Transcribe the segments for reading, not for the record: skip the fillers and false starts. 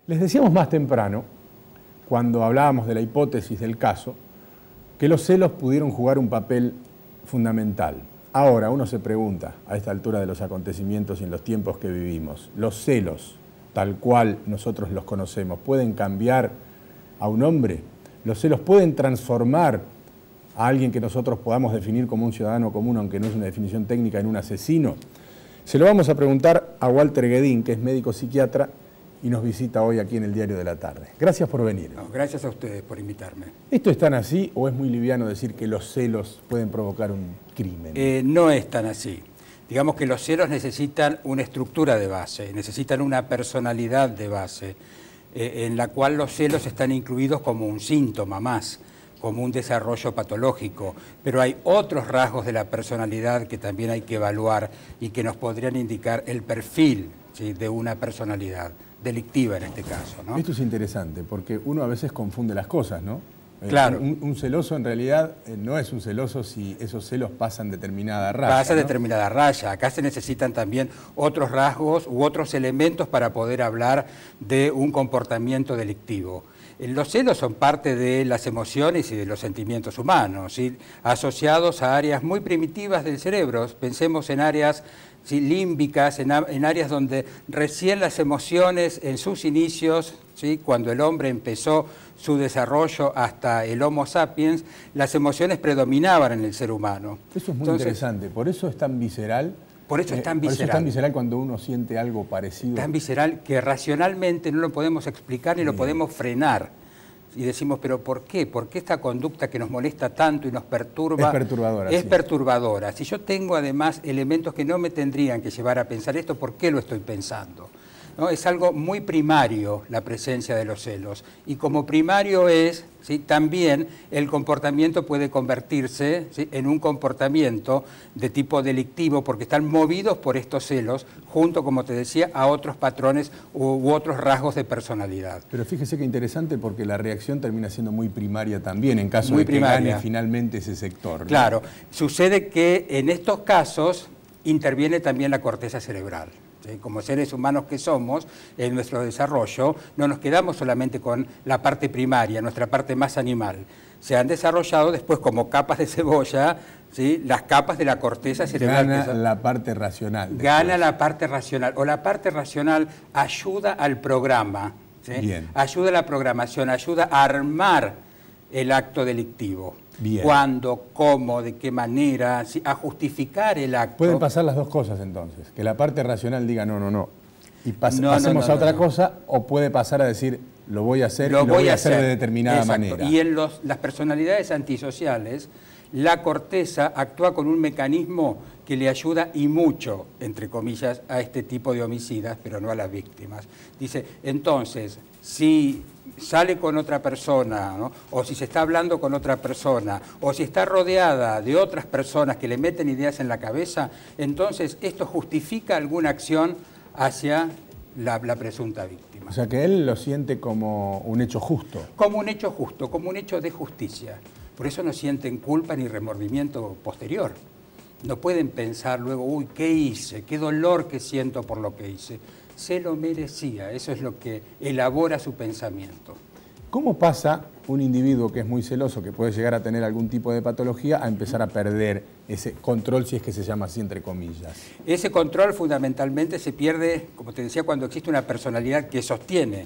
Les decíamos más temprano, cuando hablábamos de la hipótesis del caso, que los celos pudieron jugar un papel fundamental. Ahora uno se pregunta, a esta altura de los acontecimientos y en los tiempos que vivimos, ¿los celos, tal cual nosotros los conocemos, pueden cambiar a un hombre? ¿Los celos pueden transformar a alguien que nosotros podamos definir como un ciudadano común, aunque no es una definición técnica, en un asesino? Se lo vamos a preguntar a Walter Guedín, que es médico psiquiatra y nos visita hoy aquí en el Diario de la Tarde. Gracias por venir. No, gracias a ustedes por invitarme. ¿Esto es tan así o es muy liviano decir que los celos pueden provocar un crimen? No es tan así. Digamos que los celos necesitan una estructura de base, necesitan una personalidad de base, en la cual los celos están incluidos como un síntoma más, como un desarrollo patológico, pero hay otros rasgos de la personalidad que también hay que evaluar y que nos podrían indicar el perfil, ¿sí?, de una personalidad delictiva en este caso, ¿no? Esto es interesante porque uno a veces confunde las cosas, ¿no? Claro. Un celoso en realidad no es un celoso si esos celos pasan determinada raya. Pasa ¿no? determinada raya. Acá se necesitan también otros rasgos u otros elementos para poder hablar de un comportamiento delictivo. Los celos son parte de las emociones y de los sentimientos humanos, ¿sí?, asociados a áreas muy primitivas del cerebro. Pensemos en áreas, ¿sí?, límbicas, en áreas donde recién las emociones en sus inicios, ¿sí?, cuando el hombre empezó su desarrollo hasta el Homo sapiens, las emociones predominaban en el ser humano. Eso es muy interesante, por eso es tan visceral. Por eso es tan visceral. Por eso es tan visceral cuando uno siente algo parecido. Tan visceral que racionalmente no lo podemos explicar ni lo podemos frenar. Y decimos, ¿pero por qué? ¿Por qué esta conducta que nos molesta tanto y nos perturba? Es perturbadora. Es sí. perturbadora. Si yo tengo además elementos que no me tendrían que llevar a pensar esto, ¿por qué lo estoy pensando? ¿No? Es algo muy primario la presencia de los celos. Y como primario es, ¿sí?, también el comportamiento puede convertirse, ¿sí?, en un comportamiento de tipo delictivo porque están movidos por estos celos junto, como te decía, a otros patrones u otros rasgos de personalidad. Pero fíjese que interesante porque la reacción termina siendo muy primaria también en caso de que gane finalmente ese sector, ¿no? Claro, sucede que en estos casos interviene también la corteza cerebral. ¿Sí? Como seres humanos que somos, en nuestro desarrollo, no nos quedamos solamente con la parte primaria, nuestra parte más animal. Se han desarrollado después como capas de cebolla, ¿sí?, las capas de la corteza cerebral. Gana la parte racional. Después. Gana la parte racional, o la parte racional ayuda al programa, ¿sí? Bien. Ayuda a la programación, ayuda a armar el acto delictivo. Bien. Cuándo, cómo, de qué manera, ¿sí?, a justificar el acto. Pueden pasar las dos cosas entonces, que la parte racional diga no, y pasemos a otra cosa, o puede pasar a decir lo voy a hacer y lo voy a hacer de determinada manera. Y en las personalidades antisociales, la corteza actúa con un mecanismo que le ayuda y mucho, entre comillas, a este tipo de homicidas, pero no a las víctimas. Dice, entonces, si sale con otra persona, ¿no?, o si se está hablando con otra persona, o si está rodeada de otras personas que le meten ideas en la cabeza, entonces esto justifica alguna acción hacia la presunta víctima. O sea que él lo siente como un hecho justo. Como un hecho justo, como un hecho de justicia. Por eso no sienten culpa ni remordimiento posterior. No pueden pensar luego, uy, ¿qué hice? ¿Qué dolor que siento por lo que hice? Se lo merecía, eso es lo que elabora su pensamiento. ¿Cómo pasa un individuo que es muy celoso, que puede llegar a tener algún tipo de patología, a empezar a perder ese control, si es que se llama así, entre comillas? Ese control fundamentalmente se pierde, como te decía, cuando existe una personalidad que sostiene,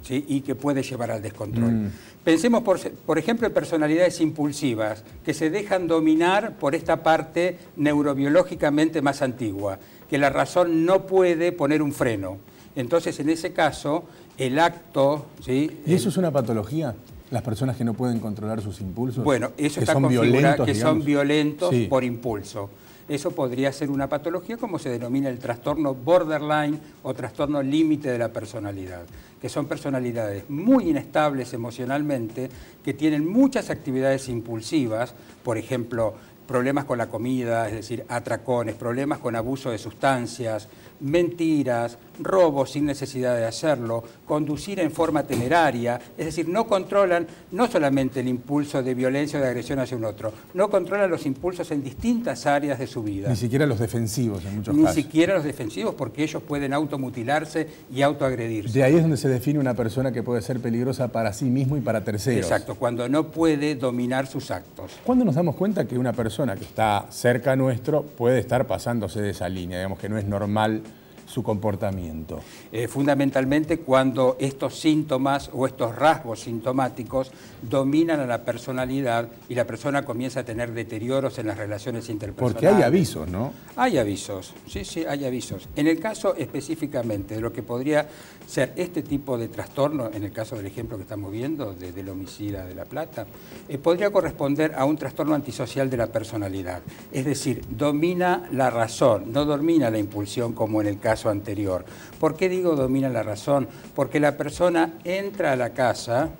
¿sí?, y que puede llevar al descontrol. Pensemos, por ejemplo, en personalidades impulsivas, que se dejan dominar por esta parte neurobiológicamente más antigua, que la razón no puede poner un freno. Entonces, en ese caso, el acto... ¿sí?, ¿Y eso es una patología? ¿Las personas que no pueden controlar sus impulsos? Bueno, eso está configurado, que son violentos por impulso. Eso podría ser una patología, como se denomina el trastorno borderline o trastorno límite de la personalidad, que son personalidades muy inestables emocionalmente, que tienen muchas actividades impulsivas, por ejemplo, problemas con la comida, es decir, atracones, problemas con abuso de sustancias, mentiras, robos sin necesidad de hacerlo, conducir en forma temeraria, es decir, no controlan no solamente el impulso de violencia o de agresión hacia un otro, no controlan los impulsos en distintas áreas de su vida. Ni siquiera los defensivos en muchos casos. Ni siquiera los defensivos, porque ellos pueden automutilarse y autoagredirse. De ahí es donde se define una persona que puede ser peligrosa para sí mismo y para terceros. Exacto, cuando no puede dominar sus actos. ¿Cuándo nos damos cuenta que una persona que está cerca nuestro puede estar pasándose de esa línea? Digamos que no es normal su comportamiento. Fundamentalmente cuando estos síntomas o estos rasgos sintomáticos dominan a la personalidad y la persona comienza a tener deterioros en las relaciones interpersonales. Porque hay avisos, ¿no? Hay avisos, sí, hay avisos. En el caso específicamente de lo que podría ser este tipo de trastorno, en el caso del ejemplo que estamos viendo del homicida de La Plata, podría corresponder a un trastorno antisocial de la personalidad. Es decir, domina la razón, no domina la impulsión como en el caso anterior. ¿Por qué digo domina la razón? Porque la persona entra a la casa,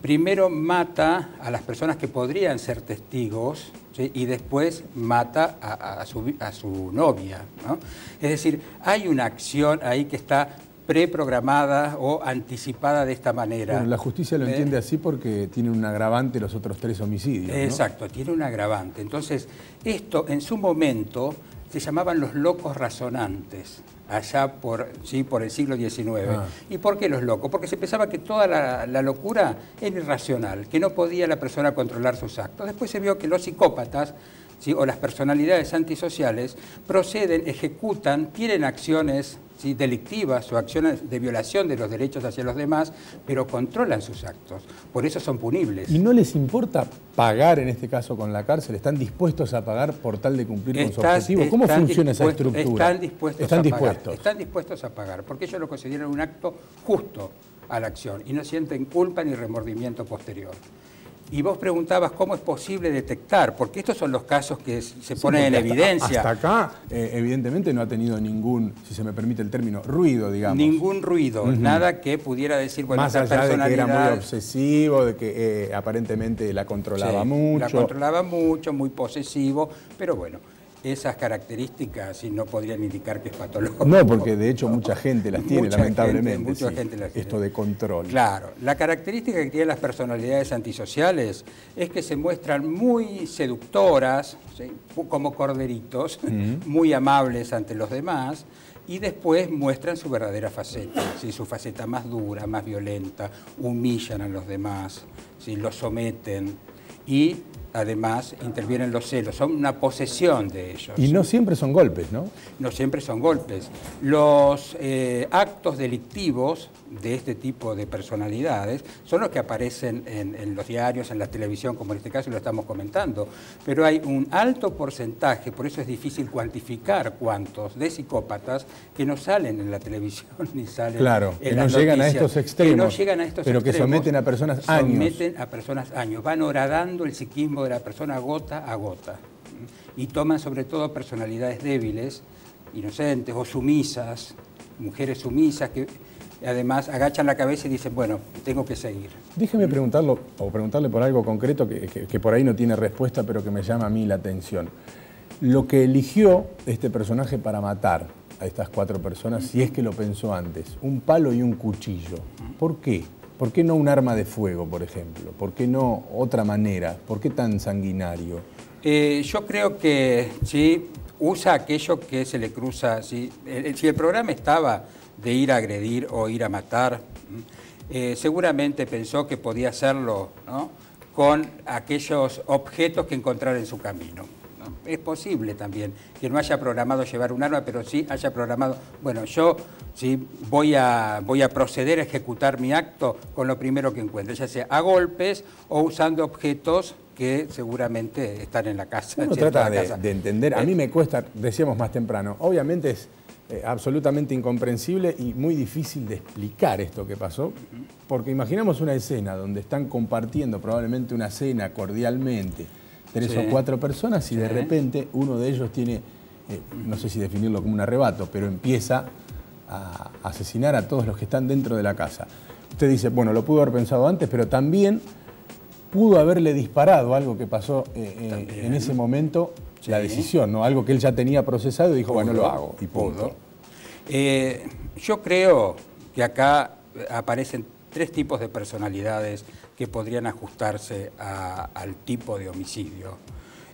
primero mata a las personas que podrían ser testigos, ¿sí? Y después mata a su novia, ¿no? Es decir, hay una acción ahí que está preprogramada o anticipada de esta manera. Bueno, la justicia lo entiende así porque tiene un agravante los otros 3 homicidios, ¿no? Exacto, tiene un agravante. Entonces, esto en su momento se llamaban los locos razonantes, allá por el siglo XIX. ¿Y por qué los locos? Porque se pensaba que toda la locura era irracional, que no podía la persona controlar sus actos. Después se vio que los psicópatas, ¿sí?, o las personalidades antisociales proceden, ejecutan, tienen acciones, ¿sí?, delictivas o acciones de violación de los derechos hacia los demás, pero controlan sus actos. Por eso son punibles. ¿Y no les importa pagar, en este caso con la cárcel? ¿Están dispuestos a pagar por tal de cumplir con su objetivo? ¿Cómo funciona esa estructura? Están dispuestos a pagar, porque ellos lo consideran un acto justo a la acción y no sienten culpa ni remordimiento posterior. Y vos preguntabas cómo es posible detectar, porque estos son los casos que se ponen en evidencia. Hasta acá, evidentemente, no ha tenido ningún, si se me permite el término, ruido, digamos. Ningún ruido, nada que pudiera decir, bueno, más allá de que era muy obsesivo, de que aparentemente la controlaba mucho. La controlaba mucho, muy posesivo, pero bueno, esas características sí no podrían indicar que es patológico. No, porque de hecho mucha gente las tiene, lamentablemente. Mucha gente las tiene. Esto de control. Claro. La característica que tienen las personalidades antisociales es que se muestran muy seductoras, ¿sí?, como corderitos, muy amables ante los demás, y después muestran su verdadera faceta, ¿sí?, su faceta más dura, más violenta, humillan a los demás, ¿sí?, los someten y además intervienen los celos, son una posesión de ellos. Y no siempre son golpes, ¿no? No siempre son golpes. Los actos delictivos de este tipo de personalidades son los que aparecen en los diarios, en la televisión, como en este caso lo estamos comentando. Pero hay un alto porcentaje, por eso es difícil cuantificar cuántos, de psicópatas que no salen en la televisión ni salen en las noticias. Llegan a estos extremos. Que no llegan a estos pero extremos. Que someten a personas años. Someten a personas años. Van horadando el psiquismo de la persona gota a gota. Y toman sobre todo personalidades débiles, inocentes o sumisas, mujeres sumisas que además agachan la cabeza y dicen, bueno, tengo que seguir. Déjeme preguntarle por algo concreto que por ahí no tiene respuesta, pero que me llama a mí la atención. Lo que eligió este personaje para matar a estas 4 personas, si es que lo pensó antes, un palo y un cuchillo, ¿por qué? ¿Por qué no un arma de fuego, por ejemplo? ¿Por qué no otra manera? ¿Por qué tan sanguinario? Yo creo que sí, usa aquello que se le cruza. ¿Sí? Si el programa estaba de ir a agredir o ir a matar, seguramente pensó que podía hacerlo, ¿no?, con aquellos objetos que encontrara en su camino. Es posible también que no haya programado llevar un arma, pero sí haya programado, bueno, yo sí voy a proceder a ejecutar mi acto con lo primero que encuentre, ya sea a golpes o usando objetos que seguramente están en la casa. Uno trata de entender, a mí me cuesta, decíamos más temprano, obviamente es absolutamente incomprensible y muy difícil de explicar esto que pasó, porque imaginamos una escena donde están compartiendo probablemente una cena cordialmente, 3 o 4 personas y de repente uno de ellos tiene, no sé si definirlo como un arrebato, pero empieza a asesinar a todos los que están dentro de la casa. Usted dice, bueno, lo pudo haber pensado antes, pero también pudo haberle disparado algo que pasó en ese momento, la decisión, ¿no? Algo que él ya tenía procesado y dijo, bueno, lo hago. Y punto. Yo creo que acá aparecen tres tipos de personalidades que podrían ajustarse al tipo de homicidio.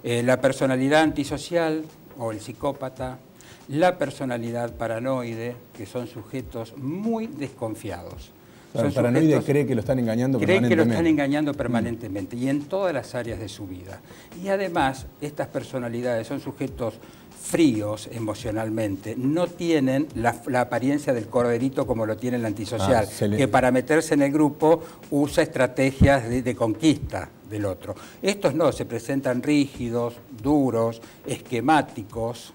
La personalidad antisocial o el psicópata, la personalidad paranoide, que son sujetos muy desconfiados. El paranoide cree que lo están engañando permanentemente. Cree que lo están engañando permanentemente y en todas las áreas de su vida. Y además, estas personalidades son sujetos fríos emocionalmente, no tienen la apariencia del corderito como lo tiene el antisocial, que para meterse en el grupo usa estrategias de conquista del otro. Estos no, se presentan rígidos, duros, esquemáticos,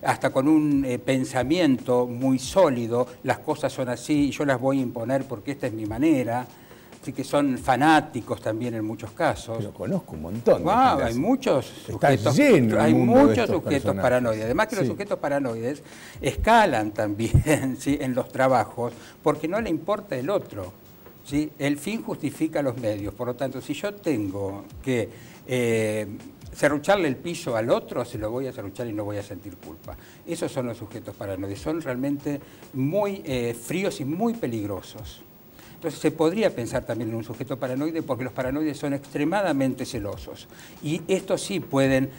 hasta con un pensamiento muy sólido, las cosas son así y yo las voy a imponer porque esta es mi manera. Así que son fanáticos también en muchos casos. Pero conozco un montón. Hay muchos sujetos, hay muchos sujetos paranoides. Además que los sujetos paranoides escalan también ¿sí? en los trabajos porque no le importa el otro. ¿Sí? El fin justifica los medios. Por lo tanto, si yo tengo que serrucharle el piso al otro, se lo voy a serruchar y no voy a sentir culpa. Esos son los sujetos paranoides. Son realmente muy fríos y muy peligrosos. Entonces se podría pensar también en un sujeto paranoide porque los paranoides son extremadamente celosos y estos sí pueden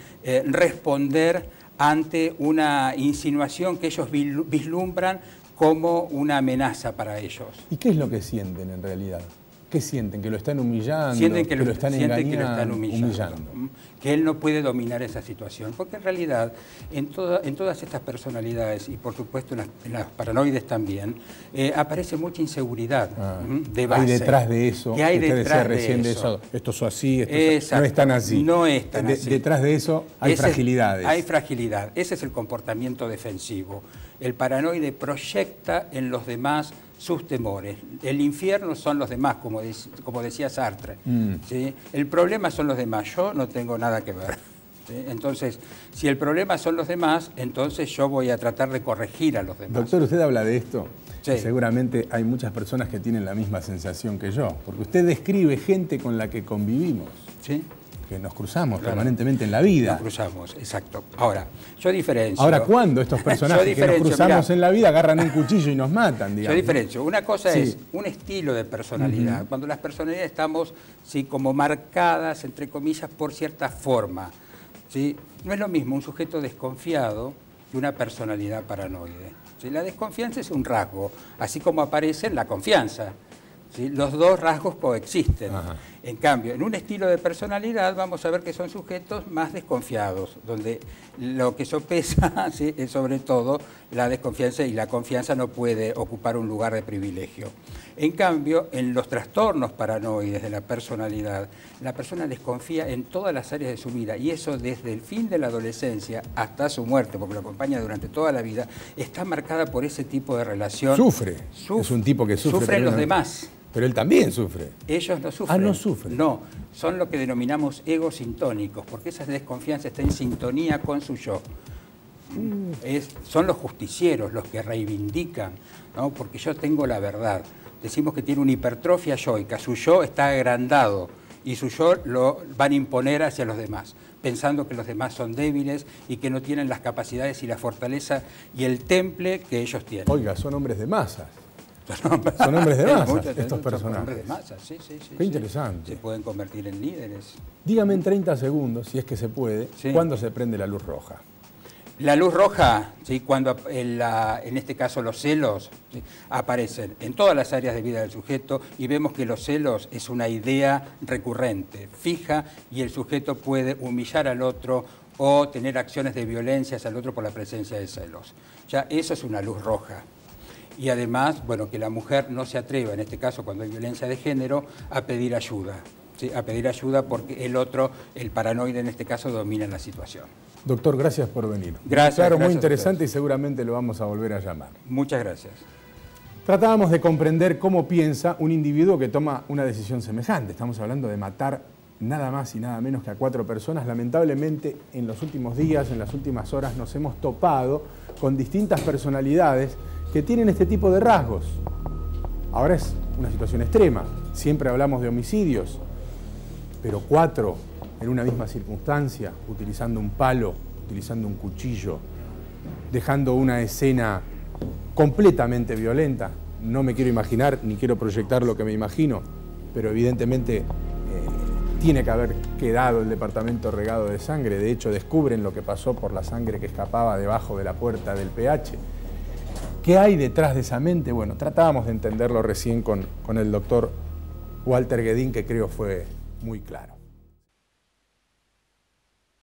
responder ante una insinuación que ellos vislumbran como una amenaza para ellos. ¿Y qué es lo que sienten en realidad? ¿Qué sienten? ¿Que lo están humillando? Sienten que lo están engañando, que lo están humillando. Que él no puede dominar esa situación. Porque en realidad, en todas estas personalidades, y por supuesto en las paranoides también, aparece mucha inseguridad de base. Hay detrás de eso, que hay usted detrás decía recién de eso. Esto es así, esto no es tan así. No es tan así. Detrás de eso hay fragilidades. Hay fragilidad. Ese es el comportamiento defensivo. El paranoide proyecta en los demás sus temores. El infierno son los demás, como decía Sartre. ¿Sí? El problema son los demás, yo no tengo nada que ver. ¿Sí? Entonces, si el problema son los demás, entonces yo voy a tratar de corregir a los demás. Doctor, usted habla de esto. Sí. Seguramente hay muchas personas que tienen la misma sensación que yo, porque usted describe gente con la que convivimos. ¿Sí? Que nos cruzamos permanentemente en la vida. Nos cruzamos, exacto. Ahora, yo diferencio. Ahora, ¿cuándo estos personajes que nos cruzamos en la vida agarran un cuchillo y nos matan, digamos? Yo diferencio. Una cosa es un estilo de personalidad. Cuando las personalidades estamos ¿sí? como marcadas, entre comillas, por cierta forma. ¿Sí? No es lo mismo un sujeto desconfiado que una personalidad paranoide. ¿Sí? La desconfianza es un rasgo, así como aparece la confianza. ¿Sí? Los dos rasgos coexisten. Ajá. En cambio, en un estilo de personalidad vamos a ver que son sujetos más desconfiados, donde lo que sopesa ¿sí? es sobre todo la desconfianza y la confianza no puede ocupar un lugar de privilegio. En cambio, en los trastornos paranoides de la personalidad, la persona desconfía en todas las áreas de su vida y eso desde el fin de la adolescencia hasta su muerte, porque lo acompaña durante toda la vida, está marcada por ese tipo de relación. Sufre. Es un tipo que sufre. Sufren los demás. Pero él también sufre. Ellos no sufren. Ah, no sufren. No, son lo que denominamos egos sintónicos, porque esa desconfianza está en sintonía con su yo. Son los justicieros los que reivindican, ¿no? Porque yo tengo la verdad. Decimos que tiene una hipertrofia yoica, su yo está agrandado y su yo lo van a imponer hacia los demás, pensando que los demás son débiles y que no tienen las capacidades y la fortaleza y el temple que ellos tienen. Oiga, son hombres de masas. Son hombres de masas, estos personajes. Son hombres de masas, sí. Qué interesante. Se pueden convertir en líderes. Dígame en 30 segundos, si es que se puede, ¿cuándo se prende la luz roja? La luz roja, ¿sí? Cuando en este caso los celos ¿sí? aparecen en todas las áreas de vida del sujeto y vemos que los celos es una idea recurrente, fija, y el sujeto puede humillar al otro o tener acciones de violencia hacia el otro por la presencia de celos. Ya eso es una luz roja. Y además, bueno, que la mujer no se atreva, en este caso cuando hay violencia de género, a pedir ayuda. ¿Sí? A pedir ayuda porque el otro, el paranoide en este caso, domina la situación. Doctor, gracias por venir. Gracias. Claro, muy interesante y seguramente lo vamos a volver a llamar. Muchas gracias. Tratábamos de comprender cómo piensa un individuo que toma una decisión semejante. Estamos hablando de matar nada más y nada menos que a 4 personas. Lamentablemente, en los últimos días, en las últimas horas, nos hemos topado con distintas personalidades que tienen este tipo de rasgos. Ahora es una situación extrema. Siempre hablamos de homicidios, pero 4 en una misma circunstancia, utilizando un palo, utilizando un cuchillo, dejando una escena completamente violenta. No me quiero imaginar, ni quiero proyectar lo que me imagino, pero evidentemente tiene que haber quedado el departamento regado de sangre. De hecho, descubren lo que pasó por la sangre que escapaba debajo de la puerta del PH. ¿Qué hay detrás de esa mente? Bueno, tratábamos de entenderlo recién con el doctor Walter Guedín, que creo fue muy claro.